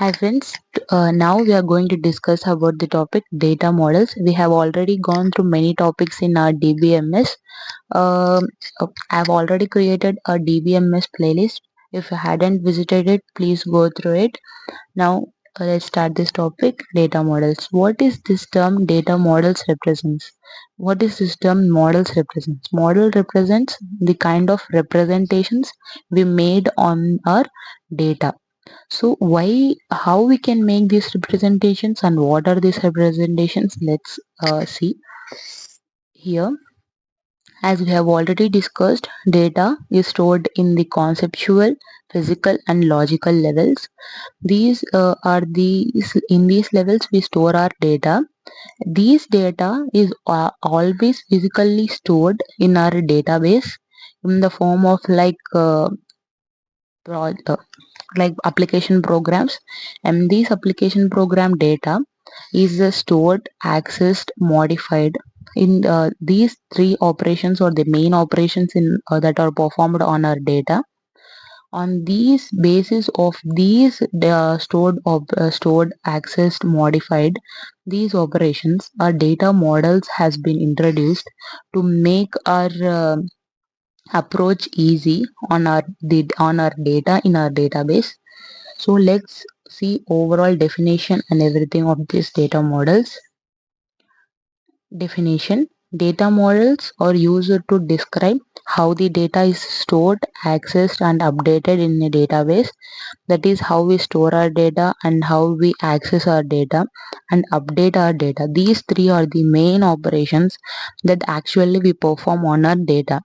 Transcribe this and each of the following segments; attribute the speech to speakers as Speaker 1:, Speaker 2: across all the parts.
Speaker 1: Hi friends, now we are going to discuss about the topic data models. We have already gone through many topics in our DBMS. Um, I've already created a DBMS playlist. If you hadn't visited it, please go through it. Now let's start this topic, data models. What is this term data models represents? What is this term models represents? Model represents the kind of representations we made on our data. So how we can make these representations and what are these representations? Let's see here. As we have already discussed, data is stored in the conceptual, physical, and logical levels. These are these in these levels we store our data. These data is always physically stored in our database in the form of pro- uh, like application programs, and these application program data is stored, accessed, modified in these three operations or the main operations in that are performed on our data. On these basis of these stored, accessed, modified, these operations, our data models has been introduced to make our approach easy on our data in our database. So let's see overall definition and everything of these data models. Definition: data models are used to describe how the data is stored, accessed, and updated in a database. That is how we store our data and how we access our data and update our data. These three are the main operations that actually we perform on our data.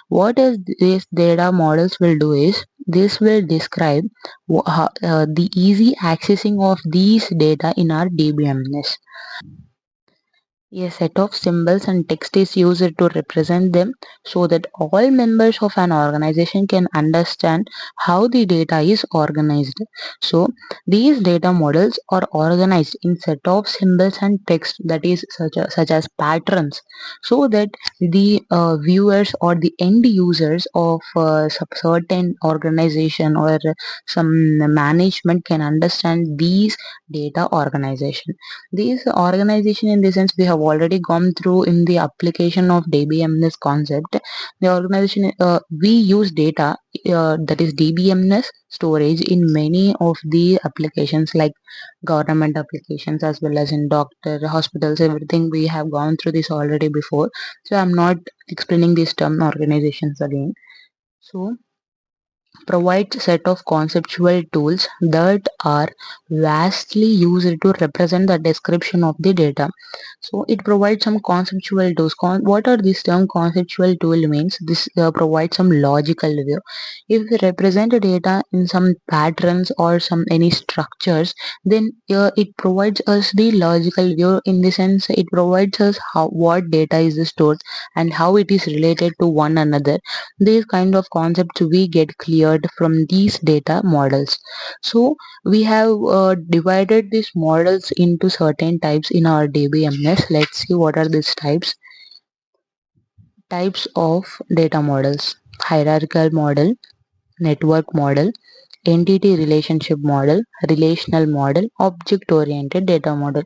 Speaker 1: What is these data models will do is this will describe the easy accessing of these data in our DBMS. A set of symbols and text is used to represent them so that all members of an organization can understand how the data is organized. So these data models are organized in set of symbols and text, that is such as patterns, so that the viewers or the end users of some certain organization or some management can understand these data organization. This organization, in the sense, we have already gone through in the application of DBMS concept. The organization, we use data, that is DBMS storage in many of the applications like government applications as well as in doctor hospitals. Everything we have gone through this already before. So I'm not explaining this term organizations again. So provides set of conceptual tools that are vastly used to represent the description of the data. So it provides some conceptual tools. What are this term conceptual tool means? This provides some logical view. If we represent the data in some patterns or some any structures, then it provides us the logical view. In the sense, it provides us how what data is stored and how it is related to one another. These kind of concepts we get cleared from these data models. So we have divided these models into certain types in our DBMS. Let's see what are these types. Types of data models: hierarchical model, network model, entity relationship model, relational model, object oriented data model.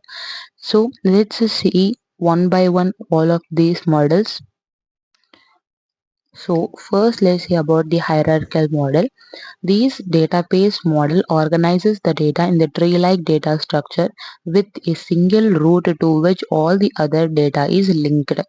Speaker 1: So let's see one by one all of these models. So first let's see about the hierarchical model. This database model organizes the data in the tree-like data structure with a single root to which all the other data is linked.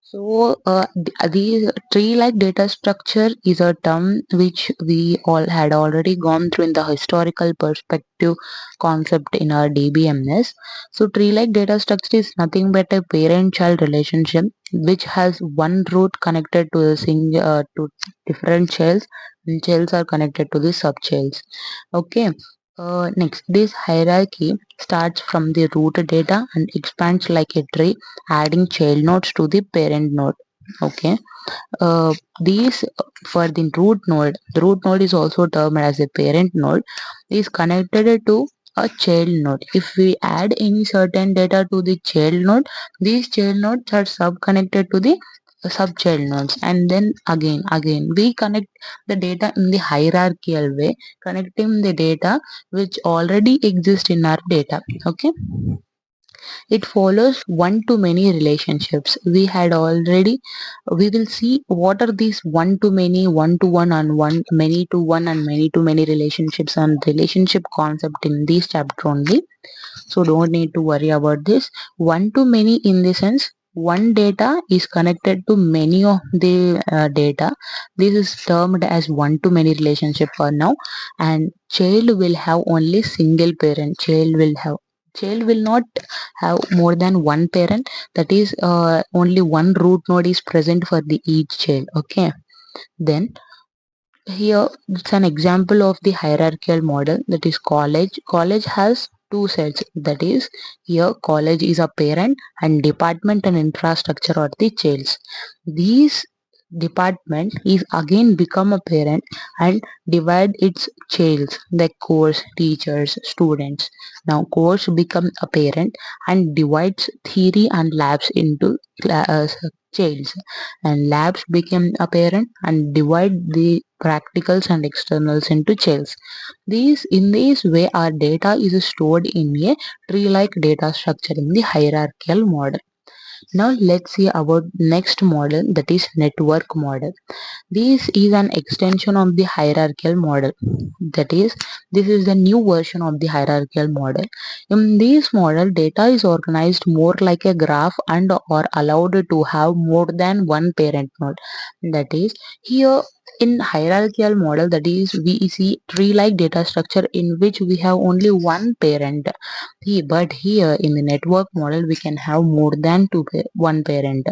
Speaker 1: So, the tree-like data structure is a term which we all had already gone through in the historical perspective concept in our DBMS. So, tree-like data structure is nothing but a parent-child relationship which has one root connected to the to different shells, and shells are connected to the subshells. Okay. Next, this hierarchy starts from the root data and expands like a tree, adding child nodes to the parent node. Okay. These for the root node is also termed as a parent node, is connected to a child node. If we add any certain data to the child node, these child nodes are sub connected to the subchild nodes, and then again we connect the data in the hierarchical way, connecting the data which already exist in our data. Okay, it follows one to many relationships. We will see what are these one to many, one to one, and one and many to many relationships and relationship concept in this chapter only. So don't need to worry about this. One to many in the sense one data is connected to many of the data. This is termed as one to many relationship for now. And child will have only single parent. Child will not have more than one parent. That is only one root node is present for the each child. Okay, then here it's an example of the hierarchical model, that is college. College has two sets, that is here college is a parent and department and infrastructure are the childs. These department is again become a parent and divide its childs like course, teachers, students. Now course become a parent and divides theory and labs into childs, and labs become a parent and divide the practicals and externals into childs. In this way, our data is stored in a tree-like data structure in the hierarchical model. Now let's see about next model, that is network model. This is an extension of the hierarchical model. That is, this is the new version of the hierarchical model. In this model, data is organized more like a graph and are allowed to have more than one parent node. That is, here in hierarchical model, that is, we see tree-like data structure in which we have only one parent. But here in the network model, we can have more than one parent.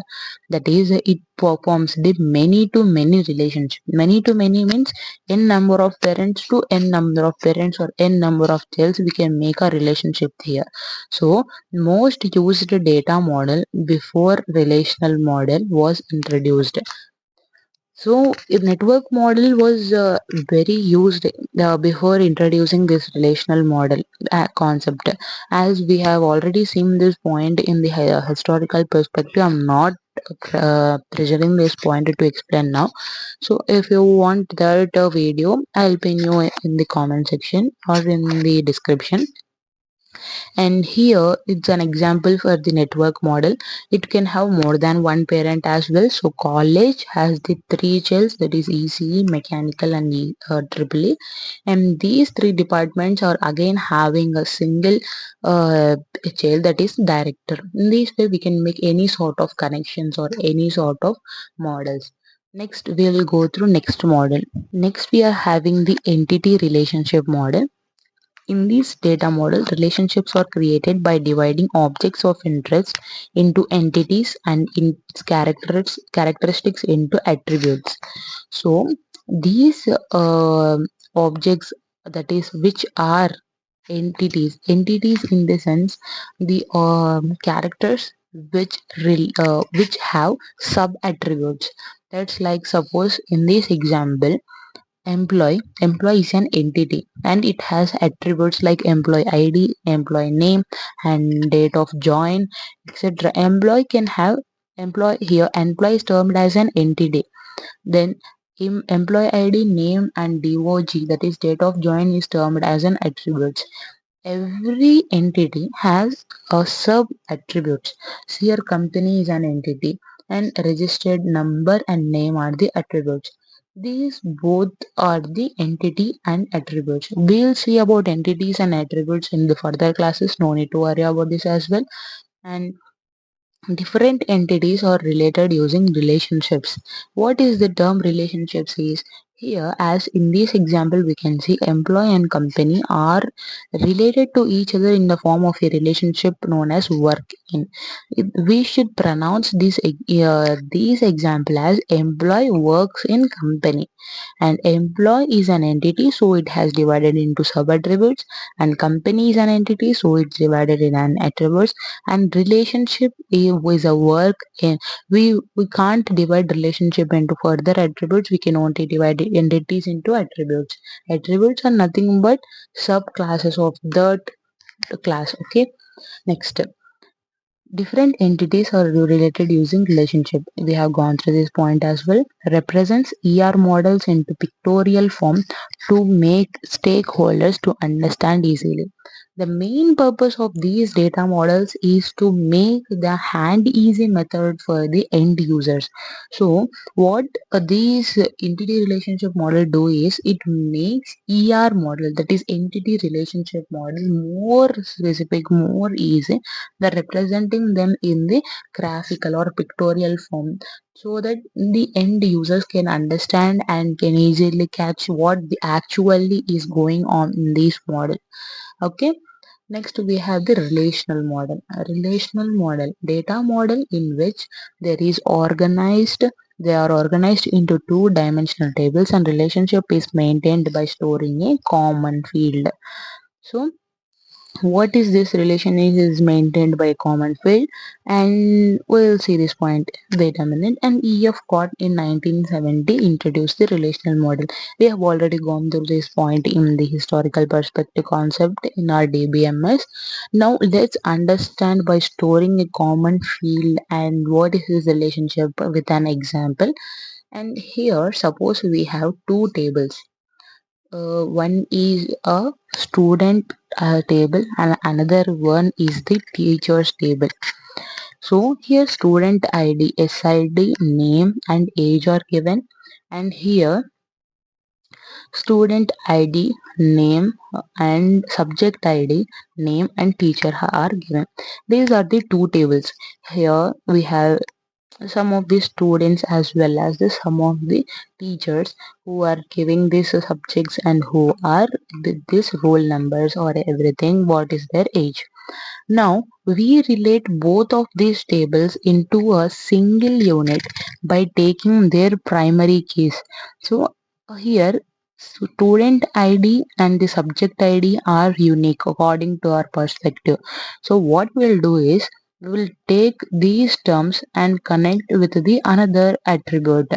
Speaker 1: That is, it performs the many to many relationship. Many to many means n number of parents to n number of parents or n number of childs, we can make a relationship here. So most used data model before relational model was introduced. So a network model was very used before introducing this relational model concept. As we have already seen this point in the historical perspective, I'm not pressuring this point to explain now. So if you want that video, I'll pin you in the comment section or in the description. And here it's an example for the network model. It can have more than one parent as well. So college has the three childs, that is ECE, mechanical and EEE, and these three departments are again having a single child, that is director. In this way we can make any sort of connections or any sort of models. Next we will go through next model. Next we are having the entity relationship model. In this data model, relationships are created by dividing objects of interest into entities and its characteristics into attributes. So these objects, that is, which are entities in the sense the characters which have sub attributes. That's like, suppose in this example, employee is an entity and it has attributes like employee ID, employee name, and date of join, etc. Employee can have employee here. Employee is termed as an entity. Then employee ID, name, and DOG, that is date of join, is termed as an attribute. Every entity has a sub attributes. So your company is an entity and registered number and name are the attributes. These both are the entity and attributes. We'll see about entities and attributes in the further classes. No need to worry about this as well. And different entities are related using relationships. What is the term relationships is? Here, as in this example, we can see employee and company are related to each other in the form of a relationship known as work in. We should pronounce this example as employee works in company, and employee is an entity, so it has divided into sub attributes, and company is an entity, so it's divided in an attributes, and relationship is a work in. We can't divide relationship into further attributes. We can only divide entities into attributes. Attributes are nothing but subclasses of that class. Okay, next, Different entities are related using relationship. We have gone through this point as well. Represents ER models into pictorial form to make stakeholders to understand easily. The main purpose of these data models is to make the hand easy method for the end users. So what these entity relationship model do is it makes ER model, that is entity relationship model, more specific, more easy, the representing them in the graphical or pictorial form, so that the end users can understand and can easily catch what the actually is going on in this model. Okay. Next, we have the relational model. A relational model, data model in which there is organized, they are organized into two-dimensional tables, and relationship is maintained by storing a common field. So what is this relation is maintained by a common field, and we'll see this point. Wait a minute. And EF Cott in 1970 introduced the relational model. We have already gone through this point in the historical perspective concept in our DBMS. Now let's understand by storing a common field and what is this relationship with an example. And here suppose we have two tables. One is a student table and another one is the teacher's table. So here student ID, SID, name and age are given, and here student ID, name and subject ID, name and teacher are given. These are the two tables. Here we have some of the students as well as the some of the teachers who are giving these subjects and who are these roll numbers or everything, what is their age. Now we relate both of these tables into a single unit by taking their primary keys. So here student ID and the subject ID are unique according to our perspective. So what we'll do is we will take these terms and connect with the another attribute.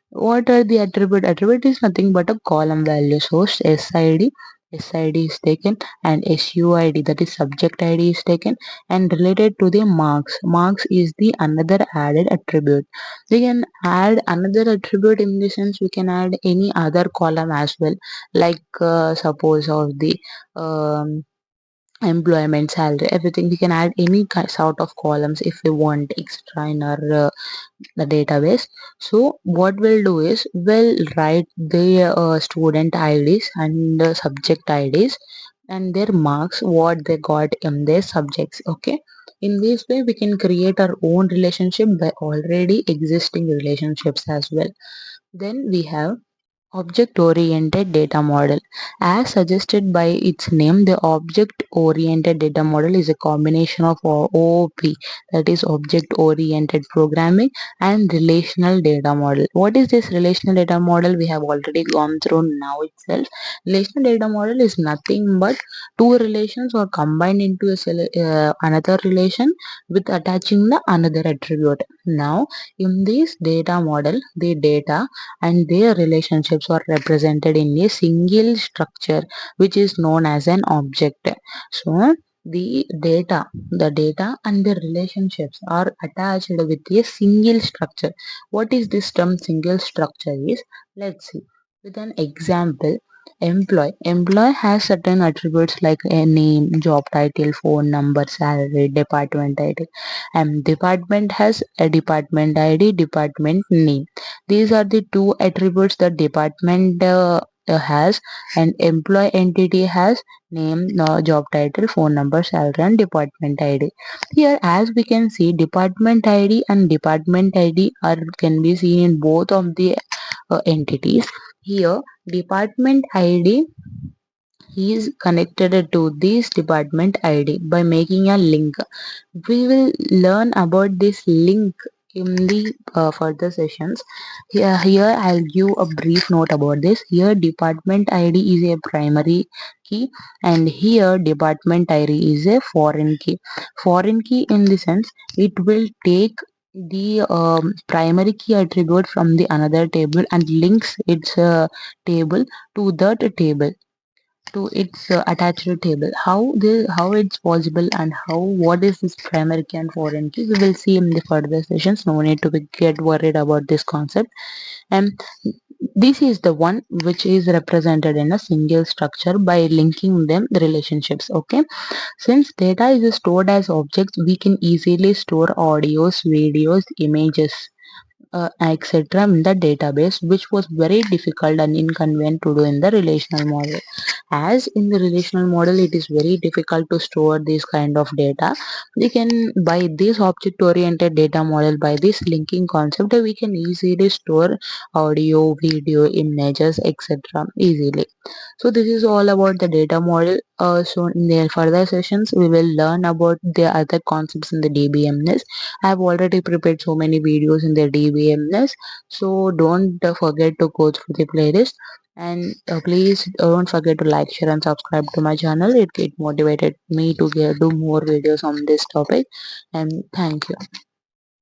Speaker 1: What are the attribute? Attribute is nothing but a column value. So SID is taken, and SUID, that is subject ID, is taken and related to the marks. Marks is the another added attribute. We can add another attribute in the sense we can add any other column as well, like suppose of the um, employment, salary, everything. We can add any sort of columns if we want extra in our the database. So what we'll do is we'll write the student IDs and the subject IDs and their marks, what they got in their subjects. Okay, in this way we can create our own relationship by already existing relationships as well. Then we have object-oriented data model. As suggested by its name, the object-oriented data model is a combination of OOP, that is object-oriented programming, and relational data model. What is this relational data model? We have already gone through now itself. Relational data model is nothing but two relations are combined into another relation with attaching the another attribute. Now, in this data model, the data and their relationships are represented in a single structure which is known as an object. So the data and the relationships are attached with a single structure. What is this term single structure is? Let's see with an example. Employee has certain attributes like a name, job title, phone number, salary, department title, and department has a department ID, department name. These are the two attributes the department has, and employee entity has name, job title, phone number, salary, and department ID. Here, as we can see, department ID and department ID are can be seen in both of the entities. Here, department ID is connected to this department ID by making a link. We will learn about this link in the further sessions. Here I'll give a brief note about this. Here department ID is a primary key, and here department ID is a foreign key. Foreign key in the sense it will take the primary key attribute from the another table and links its table to that table. to its attached table. How it's possible and how what is this primary key and foreign key? We will see in the further sessions. No need to get worried about this concept. And this is the one which is represented in a single structure by linking them the relationships. Okay, since data is stored as objects, we can easily store audios, videos, images, etc. in the database, which was very difficult and inconvenient to do in the relational model. As in the relational model, it is very difficult to store this kind of data. We can, by this object oriented data model, by this linking concept, we can easily store audio, video, images, etc. easily. So this is all about the data model. So in the further sessions, we will learn about the other concepts in the DBMS. I have already prepared so many videos in the DBMS. So don't forget to go through the playlist. And please don't forget to like, share and subscribe to my channel. It motivated me to do more videos on this topic. And thank you.